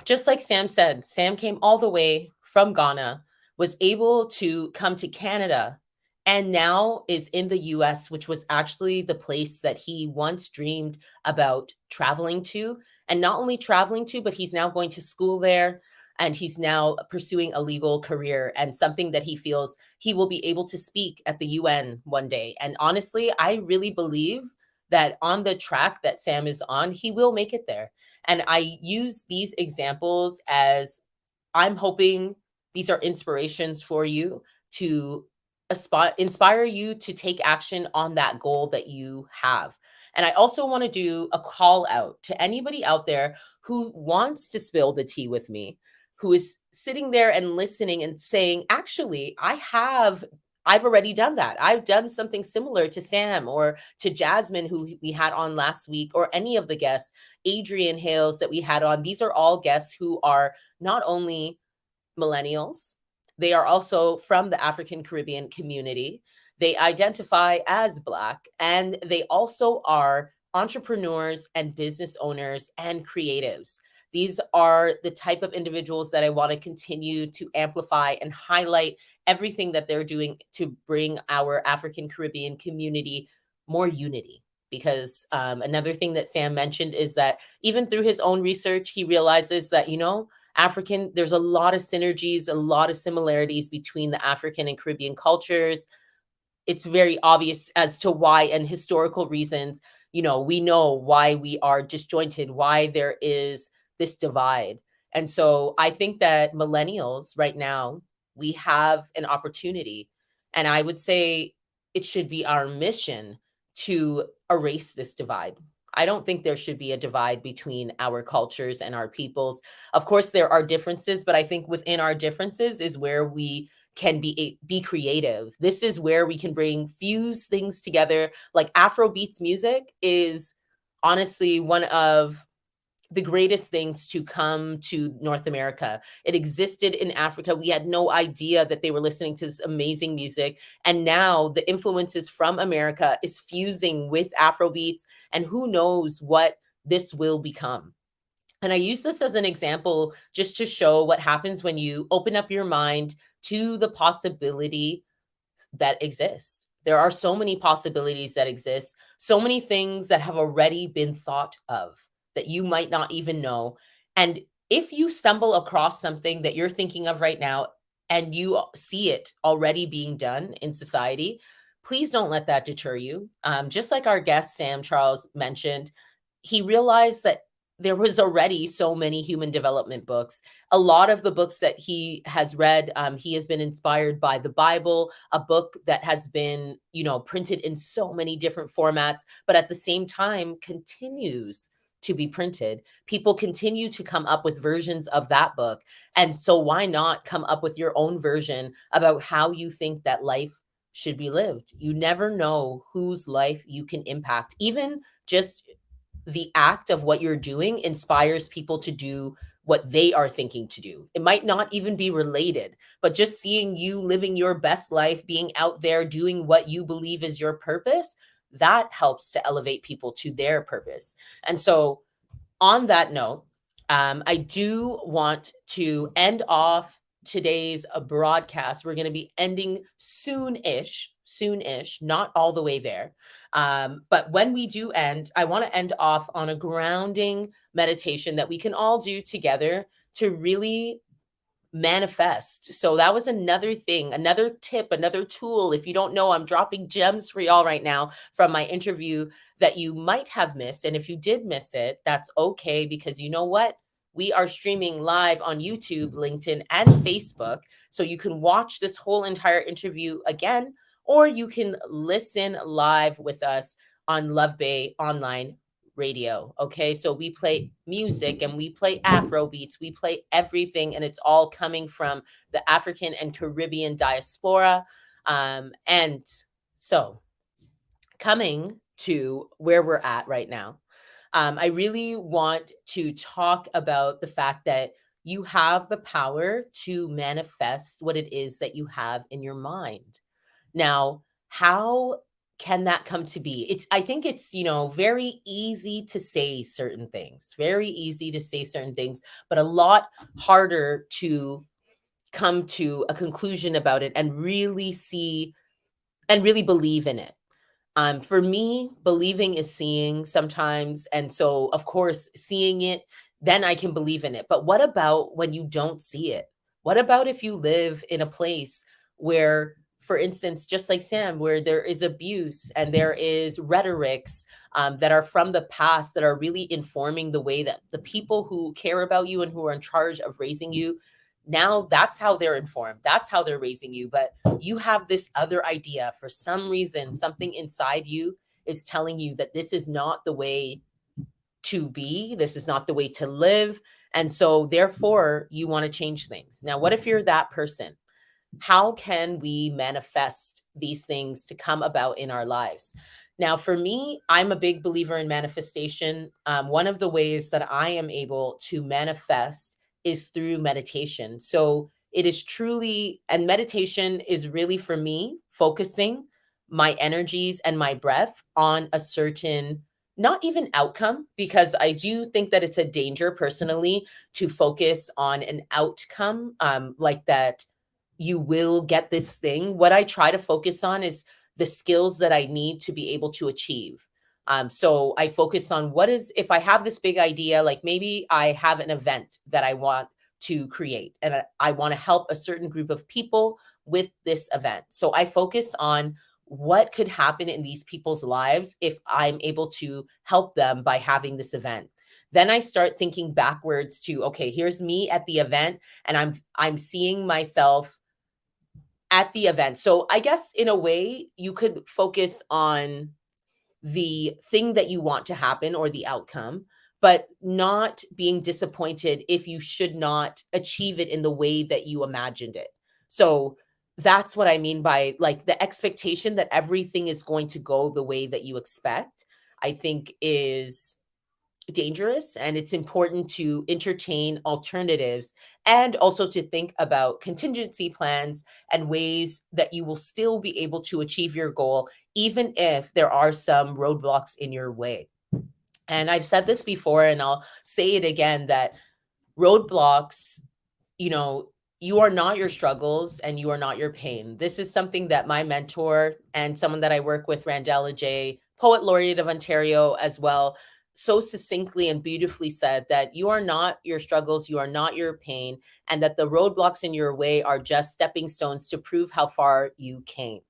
just like Sam said, Sam came all the way from Ghana, was able to come to Canada, and now is in the US, which was actually the place that he once dreamed about traveling to. And not only traveling to, but he's now going to school there. And he's now pursuing a legal career and something that he feels he will be able to speak at the UN one day. And honestly, I really believe that on the track that Sam is on, he will make it there. And I use these examples as I'm hoping these are inspirations for you to inspire you to take action on that goal that you have. And I also want to do a call out to anybody out there who wants to spill the tea with me, who is sitting there and listening and saying, actually, I've already done that. I've done something similar to Sam or to Jasmine, who we had on last week, or any of the guests, Adrian Hales that we had on. These are all guests who are not only millennials, they are also from the African Caribbean community. They identify as Black, and they also are entrepreneurs and business owners and creatives. These are the type of individuals that I want to continue to amplify and highlight everything that they're doing to bring our African Caribbean community more unity. Because another thing that Sam mentioned is that even through his own research, he realizes that, there's a lot of synergies, a lot of similarities between the African and Caribbean cultures. It's very obvious as to why, and historical reasons, we know why we are disjointed, why there is this divide. And so I think that millennials right now, we have an opportunity. And I would say it should be our mission to erase this divide. I don't think there should be a divide between our cultures and our peoples. Of course, there are differences, but I think within our differences is where we can be creative. This is where we can fuse things together. Like Afro beats music is honestly one of the greatest things to come to North America. It existed in Africa. We had no idea that they were listening to this amazing music. And now the influences from America is fusing with Afro beats, and who knows what this will become. And I use this as an example just to show what happens when you open up your mind to the possibility that exists. There are so many possibilities that exist, so many things that have already been thought of that you might not even know. And if you stumble across something that you're thinking of right now and you see it already being done in society, please don't let that deter you. Just like our guest, Sam Charles, mentioned, he realized that there was already so many human development books. A lot of the books that he has read, he has been inspired by the Bible, a book that has been, printed in so many different formats, but at the same time continues to be printed. People continue to come up with versions of that book. And so why not come up with your own version about how you think that life should be lived? You never know whose life you can impact. Even just the act of what you're doing inspires people to do what they are thinking to do. It might not even be related, but just seeing you living your best life, being out there doing what you believe is your purpose, that helps to elevate people to their purpose. And so, on that note, I do want to end off today's broadcast. We're going to be ending soon-ish, not all the way there. But when we do end, I want to end off on a grounding meditation that we can all do together to really manifest. So that was another thing, another tip, another tool. If you don't know, I'm dropping gems for y'all right now from my interview that you might have missed. And if you did miss it, that's okay, because you know what? We are streaming live on YouTube, LinkedIn, and Facebook. So you can watch this whole entire interview again, or you can listen live with us on Luvbay online radio. Okay. So we play music and we play Afro beats, we play everything, and it's all coming from the African and Caribbean diaspora. And so, coming to where we're at right now, I really want to talk about the fact that you have the power to manifest what it is that you have in your mind. Now, how can that come to be? I think it's, very easy to say certain things, very easy to say certain things, but a lot harder to come to a conclusion about it and really see and really believe in it. For me, believing is seeing sometimes. And so, of course, seeing it, then I can believe in it. But what about when you don't see it? What about if you live in a place where, for instance, just like Sam, where there is abuse and there is rhetorics that are from the past that are really informing the way that the people who care about you and who are in charge of raising you, now that's how they're informed. That's how they're raising you. But you have this other idea. For some reason, something inside you is telling you that this is not the way to be, this is not the way to live. And so, therefore, you want to change things. Now, what if you're that person? How can we manifest these things to come about in our lives? Now, for me, I'm a big believer in manifestation. One of the ways that I am able to manifest is through meditation. So it is truly, and meditation is really for me focusing my energies and my breath on a certain, not even outcome, because I do think that it's a danger personally to focus on an outcome, like that you will get this thing. What I try to focus on is the skills that I need to be able to achieve. So I focus on what is, if I have this big idea, like maybe I have an event that I want to create and I want to help a certain group of people with this event. So I focus on what could happen in these people's lives if I'm able to help them by having this event. Then I start thinking backwards to, okay, here's me at the event and I'm seeing myself at the event. So I guess in a way you could focus on the thing that you want to happen or the outcome, but not being disappointed if you should not achieve it in the way that you imagined it. So that's what I mean by like the expectation that everything is going to go the way that you expect, I think is dangerous, and it's important to entertain alternatives and also to think about contingency plans and ways that you will still be able to achieve your goal even if there are some roadblocks in your way. And I've said this before and I'll say it again, that roadblocks, you know, you are not your struggles and you are not your pain. This is something that my mentor and someone that I work with, Randella J, poet laureate of Ontario as well, so succinctly and beautifully said that you are not your struggles, you are not your pain, and that the roadblocks in your way are just stepping stones to prove how far you came.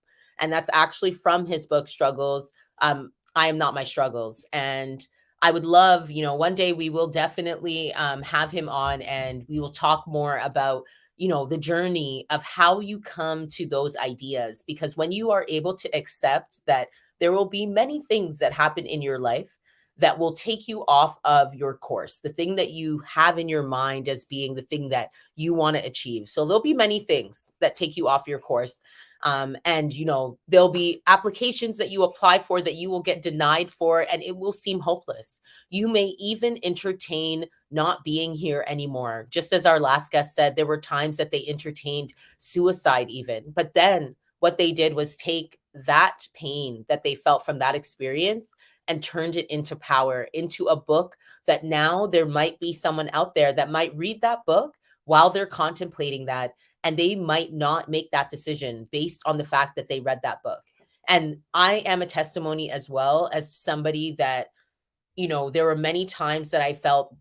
And that's actually from his book, Struggles. I am not my struggles. And I would love, one day we will definitely have him on, and we will talk more about, the journey of how you come to those ideas. Because when you are able to accept that there will be many things that happen in your life that will take you off of your course, the thing that you have in your mind as being the thing that you want to achieve. So there'll be many things that take you off your course. And there'll be applications that you apply for that you will get denied for, and it will seem hopeless. You may even entertain not being here anymore. Just as our last guest said, there were times that they entertained suicide even. But then what they did was take that pain that they felt from that experience and turned it into power, into a book that now there might be someone out there that might read that book while they're contemplating that, and they might not make that decision based on the fact that they read that book. And I am a testimony as well as somebody that, there were many times that I felt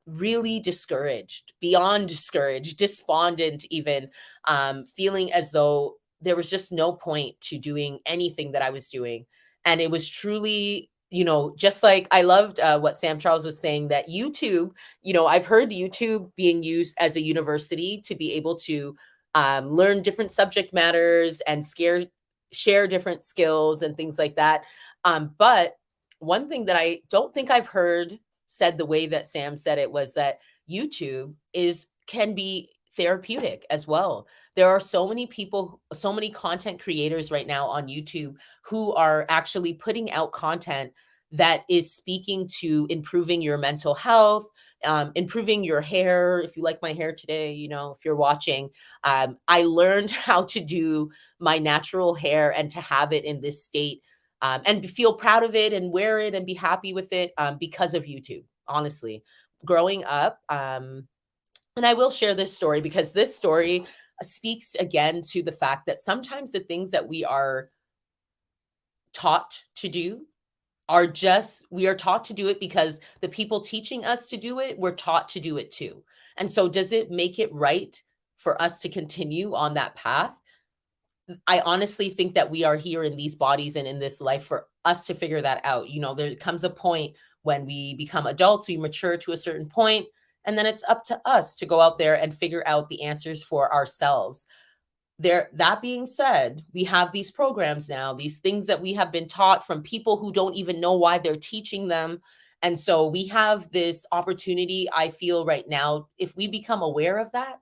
really discouraged, beyond discouraged, despondent, even feeling as though there was just no point to doing anything that I was doing. And it was truly, just like I loved what Sam Charles was saying, that YouTube, I've heard YouTube being used as a university to be able to learn different subject matters and share different skills and things like that. But one thing that I don't think I've heard said the way that Sam said it was that YouTube can be therapeutic as well. There are so many people, so many content creators right now on YouTube who are actually putting out content that is speaking to improving your mental health, improving your hair. If you like my hair today, if you're watching, I learned how to do my natural hair and to have it in this state, and feel proud of it and wear it and be happy with it, because of YouTube, honestly. Growing up, and I will share this story because this story speaks again to the fact that sometimes the things that we are taught to do we are taught to do it because the people teaching us to do it, we're taught to do it too. And so does it make it right for us to continue on that path? I honestly think that we are here in these bodies and in this life for us to figure that out. There comes a point when we become adults, we mature to a certain point, and then it's up to us to go out there and figure out the answers for ourselves. That being said, we have these programs now, these things that we have been taught from people who don't even know why they're teaching them. And so we have this opportunity, I feel right now, if we become aware of that,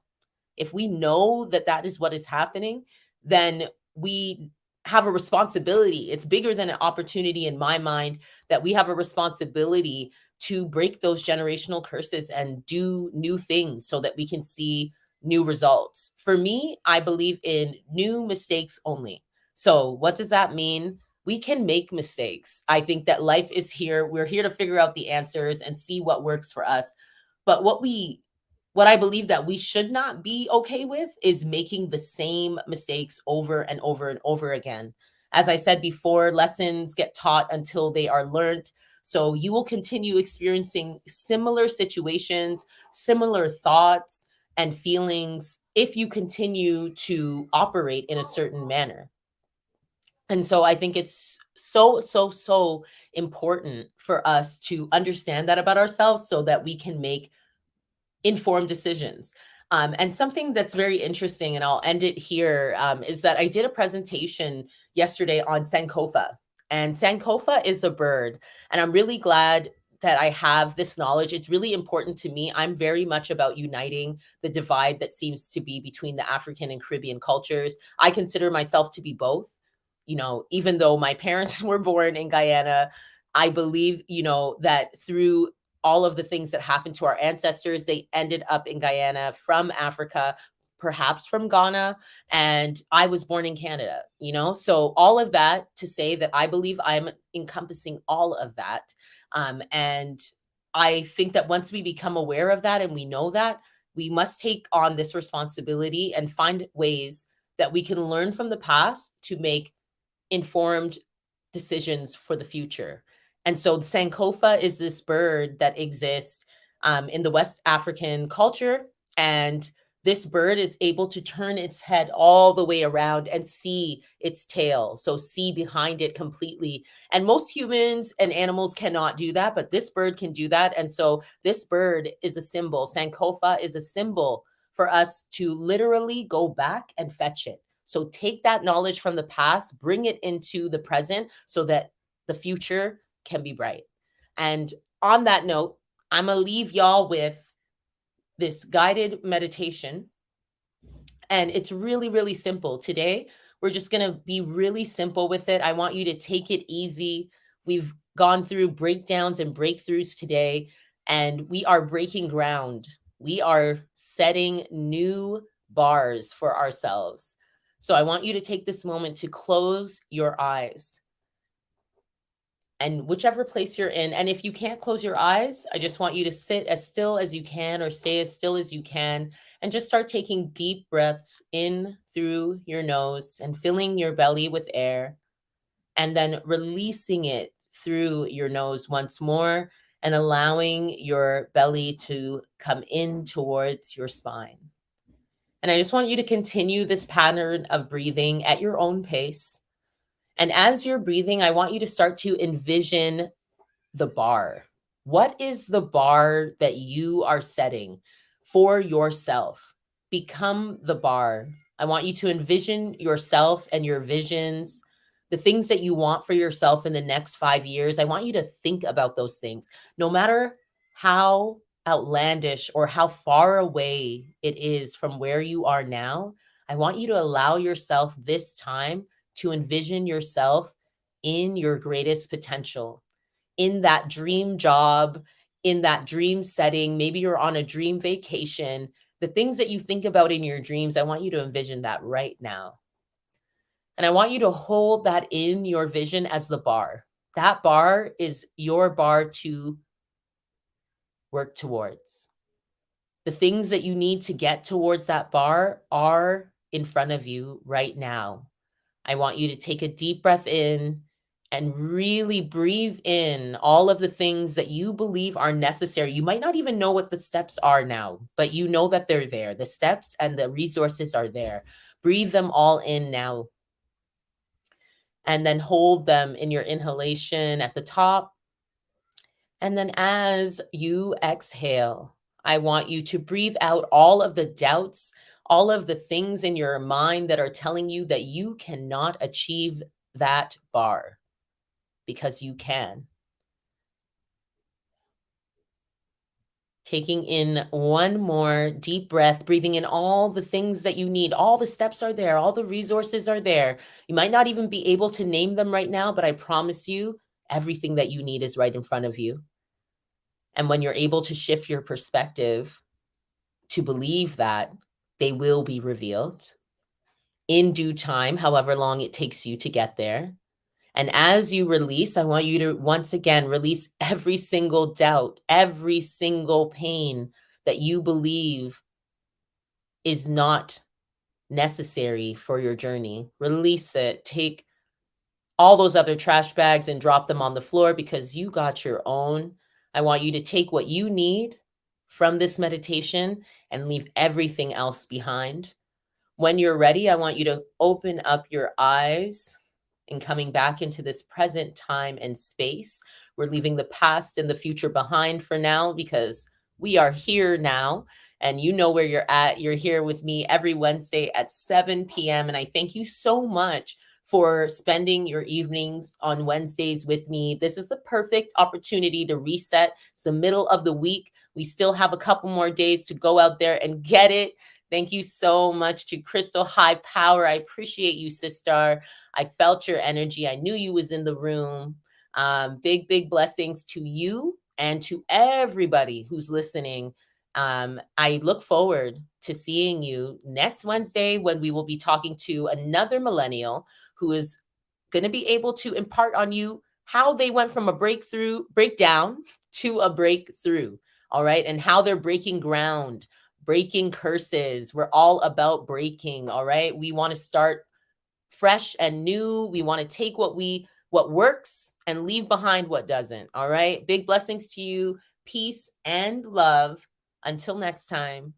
if we know that that is what is happening, then we have a responsibility. It's bigger than an opportunity in my mind, that we have a responsibility to break those generational curses and do new things so that we can see new results. For me, I believe in new mistakes only. So what does that mean? We can make mistakes. I think that life is here. We're here to figure out the answers and see what works for us. But what I believe that we should not be okay with is making the same mistakes over and over and over again. As I said before, lessons get taught until they are learned. So you will continue experiencing similar situations, similar thoughts and feelings if you continue to operate in a certain manner. And so I think it's so, so, so important for us to understand that about ourselves so that we can make informed decisions. And something that's very interesting, and I'll end it here, is that I did a presentation yesterday on Sankofa. And Sankofa is a bird. And I'm really glad that I have this knowledge. It's really important to me. I'm very much about uniting the divide that seems to be between the African and Caribbean cultures. I consider myself to be both. Even though my parents were born in Guyana, I believe, that through all of the things that happened to our ancestors, they ended up in Guyana from Africa, perhaps from Ghana, and I was born in Canada, So all of that to say that I believe I'm encompassing all of that. And I think that once we become aware of that and we know that, we must take on this responsibility and find ways that we can learn from the past to make informed decisions for the future. And so the Sankofa is this bird that exists in the West African culture. And This bird is able to turn its head all the way around and see its tail. So see behind it completely. And most humans and animals cannot do that, but this bird can do that. And so this bird is a symbol. Sankofa is a symbol for us to literally go back and fetch it. So take that knowledge from the past, bring it into the present so that the future can be bright. And on that note, I'm going to leave y'all with this guided meditation. And it's really, really simple. Today, we're just going to be really simple with it. I want you to take it easy. We've gone through breakdowns and breakthroughs today, and we are breaking ground. We are setting new bars for ourselves. So I want you to take this moment to close your eyes. And whichever place you're in, and if you can't close your eyes, I just want you to sit as still as you can or stay as still as you can and just start taking deep breaths in through your nose and filling your belly with air and then releasing it through your nose once more and allowing your belly to come in towards your spine. And I just want you to continue this pattern of breathing at your own pace. And as you're breathing, I want you to start to envision the bar. What is the bar that you are setting for yourself? Become the bar. I want you to envision yourself and your visions, the things that you want for yourself in the next 5 years. I want you to think about those things, no matter how outlandish or how far away it is from where you are now. I want you to allow yourself this time to envision yourself in your greatest potential, in that dream job, in that dream setting. Maybe you're on a dream vacation. The things that you think about in your dreams, I want you to envision that right now. And I want you to hold that in your vision as the bar. That bar is your bar to work towards. The things that you need to get towards that bar are in front of you right now. I want you to take a deep breath in and really breathe in all of the things that you believe are necessary. You might not even know what the steps are now, but you know that they're there. The steps and the resources are there. Breathe them all in now. And then hold them in your inhalation at the top. And then as you exhale, I want you to breathe out all of the doubts, all of the things in your mind that are telling you that you cannot achieve that bar, because you can. Taking in one more deep breath, breathing in all the things that you need. All the steps are there. All the resources are there. You might not even be able to name them right now, but I promise you, everything that you need is right in front of you. And when you're able to shift your perspective to believe that, they will be revealed in due time, however long it takes you to get there. And as you release, I want you to once again release every single doubt, every single pain that you believe is not necessary for your journey. Release it. Take all those other trash bags and drop them on the floor because you got your own. I want you to take what you need from this meditation and leave everything else behind. When you're ready, I want you to open up your eyes and coming back into this present time and space. We're leaving the past and the future behind for now because we are here now. And you know where you're at. You're here with me every Wednesday at 7 p.m. And I thank you so much for spending your evenings on Wednesdays with me. This is the perfect opportunity to reset. It's the middle of the week. We still have a couple more days to go out there and get it. Thank you so much to Crystal High Power. I appreciate you, sister. I felt your energy. I knew you was in the room. Big, big blessings to you and to everybody who's listening. I look forward to seeing you next Wednesday when we will be talking to another millennial who is going to be able to impart on you how they went from a breakdown to a breakthrough. All right. And how they're breaking ground, breaking curses. We're all about breaking. All right. We want to start fresh and new. We want to take what works and leave behind what doesn't. All right. Big blessings to you. Peace and love. Until next time.